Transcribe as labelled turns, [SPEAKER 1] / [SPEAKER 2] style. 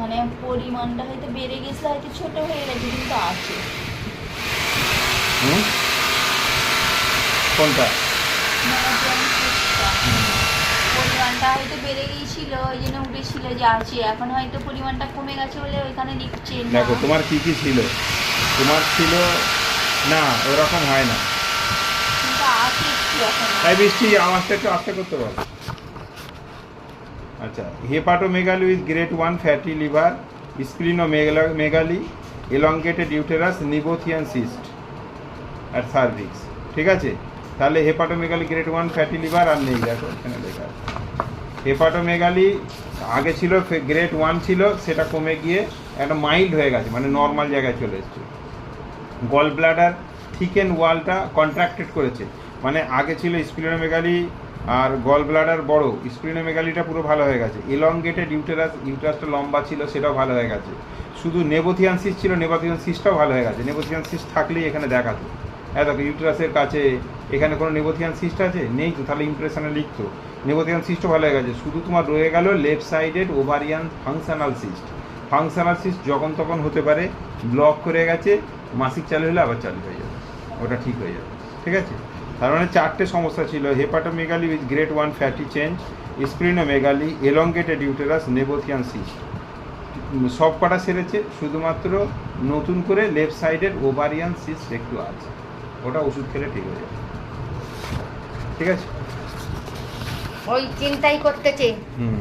[SPEAKER 1] মানে পরিমাণটা হয়তো বেড়ে গেছে, হয়তো ছোট হয়ে গেছে, কিন্তু আছে।
[SPEAKER 2] কোনটা?
[SPEAKER 1] পরিমাণটা হয়তো বেড়ে গিয়েছিল, ওই জন্য উঠেছিল যে আছে, এখন হয়তো পরিমাণটা কমে গেছে বলে ওইখানে লিখছে না।
[SPEAKER 2] দেখো তোমার কি কি ছিল, তোমার ছিল না, ওরকম হয় না।
[SPEAKER 1] কিন্তু আছে একটু এখন।
[SPEAKER 2] তাই বৃষ্টি আওয়াজটা একটু আস্তে করতে পারো। আচ্ছা, hepatomegaly with grade 1 fatty liver, splenomegaly, elongated uterus, nabothian cyst আর সার্ভিক্স। ঠিক আছে, তাহলে হেপাটোমেগালি গ্রেড 1 ফ্যাটি লিভার আর নেই, দেখো এখানে লেখা আছে। হেপাটোমেগালি আগে ছিল গ্রেড 1 ছিল, সেটা কমে গিয়ে একটা মাইল্ড হয়ে গেছে, মানে নর্মাল জায়গায় চলে এসছে। গল ব্লাডার থিকেন ওয়ালটা কন্ট্রাক্টেড করেছে, মানে আগে ছিল স্প্লিনোমেগালি আর গল ব্লাডার বড়, স্প্লিনোমেগালিটা পুরো ভালো হয়ে গেছে। এলঙ্গেটেড ইউটেরাসটা লম্বা ছিল, সেটাও ভালো হয়ে গেছে। শুধু নেবোথিয়ান সিস্ট ছিল, নেবোথিয়ান সিস্টটাও ভালো হয়ে গেছে। নেবোথিয়ান সিস্ট থাকলেই এখানে দেখাতো, দেখো ইউটেরাসের কাছে এখানে কোনো নেবোথিয়ান সিস্ট আছে নেই তো, তাহলে ইমপ্রেশনে লিখতো। নেবোথিয়ান সিস্টও ভালো হয়ে গেছে, শুধু তোমার রয়ে গেল left sided ovarian functional cyst. Functional cyst যখন তখন হতে পারে, ব্লক করে গেছে, মাসিক চালু হলে আবার চালু হয়ে যাবে, ওটা ঠিক হয়ে যাবে। ঠিক আছে, তার মানে 4টে সমস্যা ছিল: hepatomegaly with grade 1 fatty change, splenomegaly, elongated uterus, nabothian cyst. সব কটা সেরেছে, শুধুমাত্র নতুন করে লেফট সাইডের ওভারিয়ান সিস্ট একটু আছে, ওটা ওষুধ খেলে ঠিক হয়ে যাবে। ঠিক আছে,
[SPEAKER 3] ওই চিন্তাই করতেছে।
[SPEAKER 2] হুম।